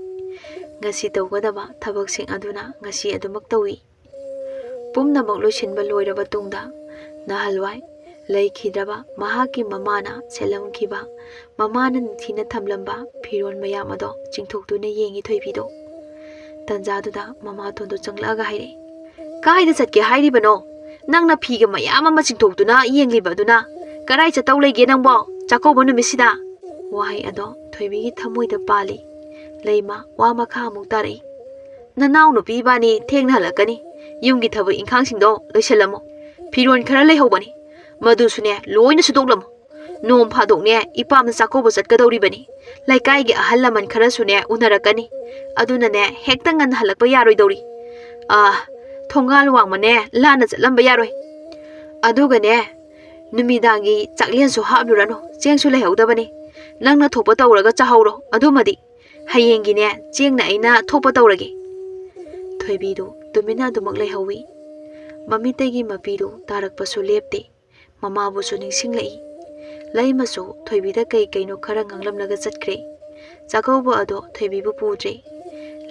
ꯉꯁꯤ ꯇꯧꯒꯗꯕ ꯊꯕꯛꯁꯤꯡ ꯑꯗꯨꯅ ꯉꯁꯤ ꯑꯗꯨꯃꯛ ꯇꯧꯏ꯫ ꯄꯨꯝꯅꯃꯛ ꯂꯣꯏꯁꯤꯟꯕ ꯂꯣꯏꯔꯕ ꯇꯨꯡꯗ ꯅꯍꯥꯜꯋꯥꯏ ꯂꯩꯈꯤꯗ꯭ꯔꯕ ꯃꯍꯥꯛꯀꯤ ꯃꯃꯥꯅ ꯁꯦꯠꯂꯝꯈꯤꯕ, ꯃꯃꯥꯅ ꯅꯤꯡꯊꯤꯅ ꯊꯝꯂꯝꯕ ꯐꯤꯔꯣꯜ ꯃꯌꯥꯝ ꯑꯗꯣ ꯆꯤꯡꯊꯣꯛꯇꯨꯅ ꯌꯦꯡꯉꯤ ꯊꯣꯏꯕꯤꯗꯣ꯫ ꯇꯟꯖꯥꯗꯨꯗ ꯃꯃꯥꯇꯣꯟꯗꯣ ꯆꯪꯂꯛꯑꯒ ꯍꯥꯏꯔꯛꯏ, "ꯀꯥꯏꯗ ꯆꯠꯀꯦ ꯍꯥꯏꯔꯤꯕꯅꯣ? ꯅꯪꯅ ꯐꯤꯒ ꯃꯌꯥꯝ ꯑꯃ ꯆꯤꯡꯊꯣꯛꯇꯨꯅ ꯌꯦꯡꯂꯤꯕ ꯑꯗꯨꯅ ꯀꯔꯥꯏ ꯆꯠꯇꯧ ꯂꯩꯒꯦ ꯅꯪꯕꯣ ꯆꯥꯛꯀꯧꯕ ꯅꯨꯃꯤꯠꯁꯤꯗ?" ꯋꯥꯍꯩ ꯑꯗꯣ ꯊꯣꯏꯕꯤꯒꯤ ꯊꯃꯣꯏꯗ ꯄꯥꯜꯂꯤ꯫ ꯂꯩꯃ ꯋꯥ ꯃꯈꯥ ꯑꯃꯨꯛ ꯇꯥꯔꯛꯏ, "ꯅꯅꯥꯎ ꯅꯨꯄꯤ ꯏꯕꯥꯅꯤ ꯊꯦꯡꯅ ꯍꯜꯂꯛꯀꯅꯤ꯫ ꯌꯨꯝꯒꯤ ꯊꯕꯛ ꯏꯪꯈꯥꯡꯁꯤꯡꯗꯣ ꯂꯣꯏꯁꯤꯜꯂꯝꯃꯨ꯫ ꯐꯤꯔꯣꯜ ꯈꯔ ꯂꯩꯍꯧꯕꯅꯤ, ꯃꯗꯨꯁꯨꯅꯦ ꯂꯣꯏꯅ ꯁꯨꯗꯣꯛꯂꯝꯃꯨ꯫ ꯅꯣꯡ ꯐꯥꯗꯣꯛꯅꯦ ꯏꯄꯥꯝꯅ ꯆꯥꯛꯀꯧꯕ ꯆꯠꯀꯗꯧꯔꯤꯕꯅꯤ꯫ ꯂꯩꯀꯥꯏꯒꯤ ꯑꯍꯜ ꯂꯃꯟ ꯈꯔꯁꯨꯅꯦ ꯎꯅꯔꯛꯀꯅꯤ꯫ ꯑꯗꯨꯅꯅꯦ ꯍꯦꯛꯇ ꯉꯟꯅ ꯍꯜꯂꯛꯄ ꯌꯥꯔꯣꯏꯗꯧꯔꯤ꯫ ꯊꯣꯡꯒꯥꯜ ꯋꯥꯡꯃꯅꯦ ꯂꯥꯟꯅ ꯆꯠꯂꯝꯕ ꯌꯥꯔꯣꯏ꯫ ꯑꯗꯨꯒꯅꯦ ꯅꯨꯃꯤꯗꯥꯡꯒꯤ ꯆꯥꯛꯂꯦꯟꯁꯨ ꯍꯥꯞꯂꯨꯔꯅꯨ, ꯆꯦꯡꯁꯨ ꯂꯩꯍꯧꯗꯕꯅꯤ꯫ ꯅꯪꯅ ꯊꯣꯛꯄ ꯇꯧꯔꯒ ꯆꯥꯍꯧꯔꯣ꯫ ꯑꯗꯨꯃꯗꯤ ꯍꯌꯦꯡꯒꯤꯅꯦ ꯆꯦꯡꯅ ꯑꯩꯅ ꯊꯣꯛꯄ ꯇꯧꯔꯒꯦ." ꯊꯣꯏꯕꯤꯗꯨ ꯇꯨꯃꯤꯟꯅ ꯑꯗꯨꯃꯛ ꯂꯩꯍꯧꯏ꯫ ꯃꯃꯤꯠꯇꯒꯤ ꯃꯄꯤꯗꯨ ꯇꯥꯔꯛꯄꯁꯨ ꯂꯦꯞꯇꯦ꯫ ꯃꯃꯥꯕꯨꯁꯨ ꯅꯤꯡꯁꯤꯡꯂꯛꯏ꯫ ꯂꯩꯃꯁꯨ ꯊꯣꯏꯕꯤꯗ ꯀꯩꯅꯣ ꯈꯔ ꯉꯥꯡꯂꯝꯂꯒ ꯆꯠꯈ꯭ꯔꯦ꯫ ꯆꯥꯛꯀꯧꯕ ꯑꯗꯣ ꯊꯣꯏꯕꯤꯕꯨ ꯄꯨꯗ꯭ꯔꯦ꯫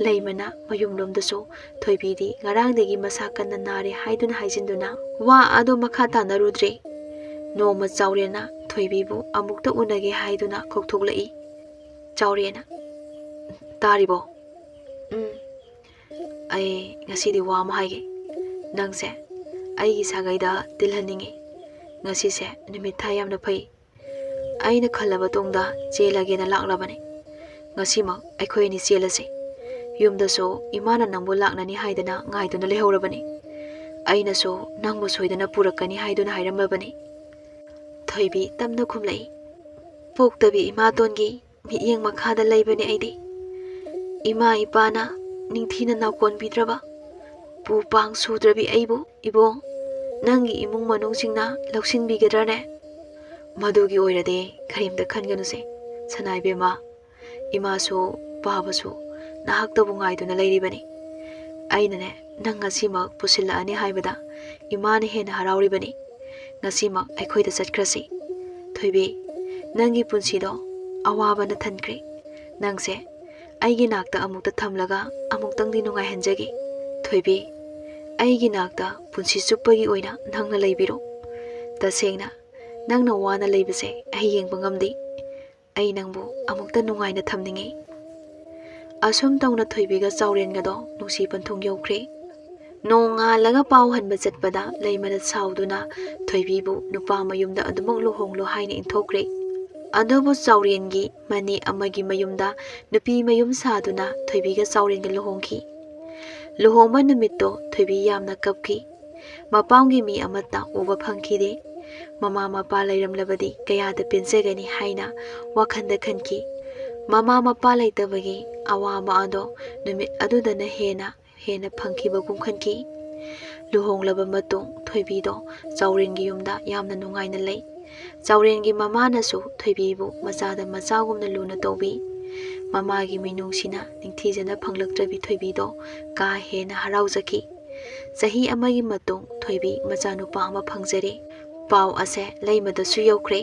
ꯂꯩꯃꯅ ꯃꯌꯨꯝꯂꯣꯝꯗꯁꯨ ꯊꯣꯏꯕꯤꯗꯤ ꯉꯔꯥꯡꯗꯒꯤ ꯃꯁꯥ ꯀꯟꯅ ꯅꯥꯔꯦ ꯍꯥꯏꯗꯨꯅ ꯍꯥꯏꯖꯤꯟꯗꯨꯅ ꯋꯥ ꯑꯗꯣ ꯃꯈꯥ ꯇꯥꯅꯔꯨꯗ꯭ꯔꯦ꯫ ꯅꯣꯡꯃ ꯆꯥꯎꯔꯦꯟꯅ ꯊꯣꯏꯕꯤꯕꯨ ꯑꯃꯨꯛꯇ ꯎꯅꯒꯦ ꯍꯥꯏꯗꯨꯅ ꯀꯧꯊꯣꯛꯂꯛꯏ꯫ ꯆꯥꯎꯔꯦꯟꯅ, "ꯇꯥꯔꯤꯕꯣ? ꯑꯩ ꯉꯁꯤꯗꯤ ꯋꯥ ꯑꯃ ꯍꯥꯏꯒꯦ꯫ ꯅꯪꯁꯦ ꯑꯩꯒꯤ ꯁꯥꯒꯩꯗ ꯇꯤꯜꯍꯟꯅꯤꯡꯉꯤ꯫ ꯉꯁꯤꯁꯦ ꯅꯨꯃꯤꯠ ꯊꯥ ꯌꯥꯝꯅ ꯐꯩ꯫ ꯑꯩꯅ ꯈꯜꯂꯕ ꯇꯨꯡꯗ ꯆꯦꯜꯂꯒꯦꯅ ꯂꯥꯛꯂꯕꯅꯤ꯫ ꯉꯁꯤꯃꯛ ꯑꯩꯈꯣꯏ ꯑꯅꯤ ꯆꯦꯜꯂꯁꯤ꯫ ꯌꯨꯝꯗꯁꯨ ꯏꯃꯥꯅ ꯅꯪꯕꯨ ꯂꯥꯛꯅꯅꯤ ꯍꯥꯏꯗꯅ ꯉꯥꯏꯗꯨꯅ ꯂꯩꯍꯧꯔꯕꯅꯤ ꯑꯩꯅꯁꯨ ꯅꯪꯕꯨ ꯁꯣꯏꯗꯅ ꯄꯨꯔꯛꯀꯅꯤ ꯍꯥꯏꯗꯨꯅ ꯍꯥꯏꯔꯝꯃꯕꯅꯤ ꯊꯣꯏꯕꯤ ꯇꯞꯅ ꯈꯨꯝꯂꯛꯏ ꯄꯣꯛꯇꯕꯤ ꯏꯃꯥꯇꯣꯟꯒꯤ ꯃꯤꯠꯌꯦꯡ ꯃꯈꯥꯗ ꯂꯩꯕꯅꯤ ꯑꯩꯗꯤ ꯏꯃꯥ ꯏꯄꯥꯅ ꯅꯤꯡꯊꯤꯅ ꯅꯥꯎꯀꯣꯟꯕꯤꯗ꯭ꯔꯕ ꯄꯨ ꯄꯥꯡ ꯁꯨꯗ꯭ꯔꯕꯤ ꯑꯩꯕꯨ ꯏꯕꯣꯡ ꯅꯪꯒꯤ ꯏꯃꯨꯡ ꯃꯅꯨꯡꯁꯤꯡꯅ ꯂꯧꯁꯤꯟꯕꯤꯒꯗ꯭ꯔꯅꯦ ꯃꯗꯨꯒꯤ ꯑꯣꯏꯔꯗꯤ ꯀꯔꯤꯝꯇ ꯈꯟꯒꯅꯨꯁꯦ ꯁꯅꯥꯏꯕꯦꯝꯃ ꯏꯃꯥꯁꯨ ꯄꯥꯕꯁꯨ ꯅꯍꯥꯛꯇꯕꯨ ꯉꯥꯏꯗꯨꯅ ꯂꯩꯔꯤꯕꯅꯤ ꯑꯩꯅꯅꯦ ꯅꯪ ꯉꯁꯤꯃꯛ ꯄꯨꯁꯤꯜꯂꯛꯑꯅꯤ ꯍꯥꯏꯕꯗ ꯏꯃꯥꯅ ꯍꯦꯟꯅ ꯍꯔꯥꯎꯔꯤꯕꯅꯤ ꯉꯁꯤꯃꯛ ꯑꯩꯈꯣꯏꯗ ꯆꯠꯈ꯭ꯔꯁꯤ ꯊꯣꯏꯕꯤ ꯅꯪꯒꯤ ꯄꯨꯟꯁꯤꯗꯣ ꯑꯋꯥꯕꯅ ꯊꯟꯈ꯭ꯔꯦ ꯅꯪꯁꯦ ꯑꯩꯒꯤ ꯅꯥꯛꯇ ꯑꯃꯨꯛꯇ ꯊꯝꯂꯒ ꯑꯃꯨꯛꯇꯪꯗꯤ ꯅꯨꯡꯉꯥꯏꯍꯟꯖꯒꯦ ꯊꯣꯏꯕꯤ ꯑꯩꯒꯤ ꯅꯥꯛꯇ ꯄꯨꯟꯁꯤ ꯆꯨꯞꯄꯒꯤ ꯑꯣꯏꯅ ꯅꯪꯅ ꯂꯩꯕꯤꯔꯣ ꯇꯁꯦꯡꯅ ꯅꯪꯅ ꯋꯥꯅ ꯂꯩꯕꯁꯦ ꯑꯩ ꯌꯦꯡꯕ ꯉꯝꯗꯦ ꯑꯩ ꯅꯪꯕꯨ ꯑꯃꯨꯛꯇ ꯅꯨꯡꯉꯥꯏꯅ ꯊꯝꯅꯤꯡꯉꯤ ꯑꯁꯨꯝ ꯇꯧꯅ ꯊꯣꯏꯕꯤꯒ ꯆꯥꯎꯔꯦꯟꯒꯗꯣ ꯅꯨꯡꯁꯤ ꯄꯟꯊꯨꯡ ꯌꯧꯈ꯭ꯔꯦ ꯅꯣꯡ ꯉꯥꯜꯂꯒ ꯄꯥꯎ ꯍꯟꯕ ꯆꯠꯄꯗ ꯂꯩꯃꯅ ꯁꯥꯎꯗꯨꯅ ꯊꯣꯏꯕꯤꯕꯨ ꯅꯨꯄꯥ ꯃꯌꯨꯝꯗ ꯑꯗꯨꯃꯛ ꯂꯨꯍꯣꯡꯂꯣ ꯍꯥꯏꯅ ꯏꯟꯊꯣꯛꯈ꯭ꯔꯦ ꯑꯗꯨꯕꯨ ꯆꯥꯎꯔꯦꯟꯒꯤ ꯃꯅꯦ ꯑꯃꯒꯤ ꯃꯌꯨꯝꯗ ꯅꯨꯄꯤ ꯃꯌꯨꯝ ꯁꯥꯗꯨꯅ ꯊꯣꯏꯕꯤꯒ ꯆꯥꯎꯔꯦꯟꯒ ꯂꯨꯍꯣꯡꯈꯤ ꯂꯨꯍꯣꯡꯕ ꯅꯨꯃꯤꯠꯇꯣ ꯊꯣꯏꯕꯤ ꯌꯥꯝꯅ ꯀꯞꯈꯤ ꯃꯄꯥꯝꯒꯤ ꯃꯤ ꯑꯃꯠꯇ ꯎꯕ ꯐꯪꯈꯤꯗꯦ ꯃꯃꯥ ꯃꯄꯥ ꯂꯩꯔꯝꯂꯕꯗꯤ ꯀꯌꯥꯗ ꯄꯦꯟꯖꯒꯅꯤ ꯍꯥꯏꯅ ꯋꯥꯈꯟꯗ ꯈꯟꯈꯤ ꯃꯃꯥ ꯃꯄꯥ ꯂꯩꯇꯕꯒꯤ ꯑꯋꯥꯕ ꯑꯗꯣ ꯅꯨꯃꯤꯠ ꯑꯗꯨꯗꯅ ꯍꯦꯟꯅ ꯐꯪꯈꯤꯕꯒꯨꯝ ꯈꯟꯈꯤ ꯂꯨꯍꯣꯡꯂꯕ ꯃꯇꯨꯡ ꯊꯣꯏꯕꯤꯗꯣ ꯆꯥꯎꯔꯦꯟꯒꯤ ꯌꯨꯝꯗ ꯌꯥꯝꯅ ꯅꯨꯡꯉꯥꯏꯅ ꯂꯩ ꯆꯥꯎꯔꯦꯟꯒꯤ ꯃꯃꯥꯅꯁꯨ ꯊꯣꯏꯕꯤꯕꯨ ꯃꯆꯥꯗ ꯃꯆꯥꯒꯨꯝꯅ ꯂꯨꯅ ꯇꯧꯕꯤ ꯃꯃꯥꯒꯤ ꯃꯤꯅꯨꯡꯁꯤꯅ ꯅꯤꯡꯊꯤꯖꯅ ꯐꯪꯂꯛꯇ꯭ꯔꯕꯤ ꯊꯣꯏꯕꯤꯗꯣ ꯀꯥ ꯍꯦꯟꯅ ꯍꯔꯥꯎꯖꯈꯤ ꯆꯍꯤ ꯑꯃꯒꯤ ꯃꯇꯨꯡ ꯊꯣꯏꯕꯤ ꯃꯆꯥꯅꯨꯄꯥ ꯑꯃ ꯐꯪꯖꯔꯦ ꯄꯥꯎ ꯑꯁꯦ ꯂꯩꯃꯗꯁꯨ ꯌꯧꯈ꯭ꯔꯦ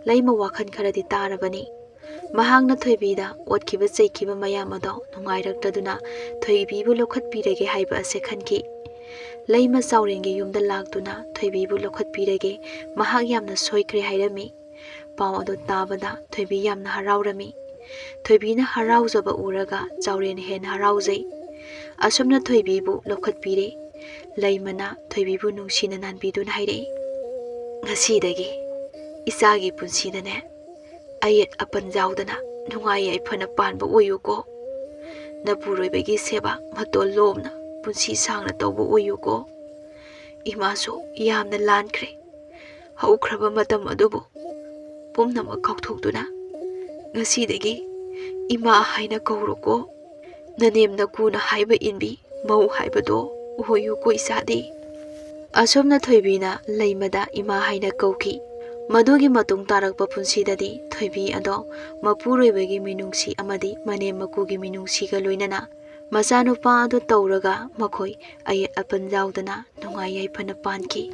ꯂꯩꯃ ꯋꯥꯈꯜ ꯈꯔꯗꯤ ꯇꯥꯔꯕꯅꯤ ꯃꯍꯥꯛꯅ ꯊꯣꯏꯕꯤꯗ ꯑꯣꯠꯈꯤꯕ ꯆꯩꯈꯤꯕ ꯃꯌꯥꯝ ꯑꯗꯣ ꯅꯨꯡꯉꯥꯏꯔꯛꯇꯗꯨꯅ ꯊꯣꯏꯕꯤꯕꯨ ꯂꯧꯈꯠꯄꯤꯔꯒꯦ ꯍꯥꯏꯕ ꯑꯁꯦ ꯈꯟꯈꯤ ꯂꯩꯃ ꯆꯥꯎꯔꯦꯟꯒꯤ ꯌꯨꯝꯗ ꯂꯥꯛꯇꯨꯅ ꯊꯣꯏꯕꯤꯕꯨ ꯂꯧꯈꯠꯄꯤꯔꯒꯦ ꯃꯍꯥꯛ ꯌꯥꯝꯅ ꯁꯣꯏꯈ꯭ꯔꯦ ꯍꯥꯏꯔꯝꯃꯤ ꯄꯥꯎ ꯑꯗꯨ ꯇꯥꯕꯗ ꯊꯣꯏꯕꯤ ꯌꯥꯝꯅ ꯍꯔꯥꯎꯔꯝꯃꯤ ꯊꯣꯏꯕꯤꯅ ꯍꯔꯥꯎꯖꯕ ꯎꯔꯒ ꯆꯥꯎꯔꯦꯟ ꯍꯦꯟꯅ ꯍꯔꯥꯎꯖꯩ ꯑꯁꯨꯝꯅ ꯊꯣꯏꯕꯤꯕꯨ ꯂꯧꯈꯠꯄꯤꯔꯦ ꯂꯩꯃꯅ ꯊꯣꯏꯕꯤꯕꯨ ꯅꯨꯡꯁꯤꯅ ꯅꯥꯟꯕꯤꯗꯨꯅ ꯍꯥꯏꯔꯛꯏ ꯉꯁꯤꯗꯒꯤ ꯏꯆꯥꯒꯤ ꯄꯨꯟꯁꯤꯗꯅꯦ ꯑꯌꯦꯠ ꯑꯄꯟ ꯌꯥꯎꯗꯅ ꯅꯨꯡꯉꯥꯏ ꯌꯥꯏꯐꯅ ꯄꯥꯟꯕ ꯑꯣꯏꯌꯨꯀꯣ ꯅꯄꯨꯔꯣꯏꯕꯒꯤ ꯁꯦꯕꯥ ꯃꯇꯣꯜ ꯂꯣꯝꯅ ꯄꯨꯟꯁꯤ ꯁꯥꯡꯅ ꯇꯧꯕ ꯑꯣꯏꯌꯨꯀꯣ ꯏꯃꯥꯁꯨ ꯌꯥꯝꯅ ꯂꯥꯟꯈ꯭ꯔꯦ ꯍꯧꯈ꯭ꯔꯕ ꯃꯇꯝ ꯑꯗꯨꯕꯨ ꯄꯨꯝꯅꯃꯛ ꯀꯥꯎꯊꯣꯛꯇꯨꯅ ꯉꯁꯤꯗꯒꯤ ꯏꯃꯥ ꯍꯥꯏꯅ ꯀꯧꯔꯣꯀꯣ ꯅꯅꯦꯝ ꯅꯀꯨꯅ ꯍꯥꯏꯕ ꯏꯟꯕꯤ ꯃꯧ ꯍꯥꯏꯕꯗꯣ ꯑꯣꯏꯌꯨꯀꯣ ꯏꯆꯥꯗꯤ ꯑꯁꯨꯝꯅ ꯊꯣꯏꯕꯤꯅ ꯂꯩꯃꯗ ꯏꯃꯥ ꯍꯥꯏꯅ ꯀꯧꯈꯤ ꯃꯗꯨꯒꯤ ꯃꯇꯨꯡ ꯇꯥꯔꯛꯄ ꯄꯨꯟꯁꯤꯗꯗꯤ ꯊꯣꯏꯕꯤ ꯑꯗꯣ ꯃꯄꯨꯔꯣꯏꯕꯒꯤ ꯃꯤꯅꯨꯡꯁꯤ ꯑꯃꯗꯤ ꯃꯅꯦꯝ ꯃꯀꯨꯒꯤ ꯃꯤꯅꯨꯡꯁꯤꯒ ꯂꯣꯏꯅꯅ ꯃꯆꯥꯅꯨꯄꯥ ꯑꯗꯨ ꯇꯧꯔꯒ ꯃꯈꯣꯏ ꯑꯌꯦꯠ ꯑꯄꯟ ꯌꯥꯎꯗꯅ ꯅꯨꯡꯉꯥꯏ ꯌꯥꯏꯐꯅ ꯄꯥꯟꯈꯤ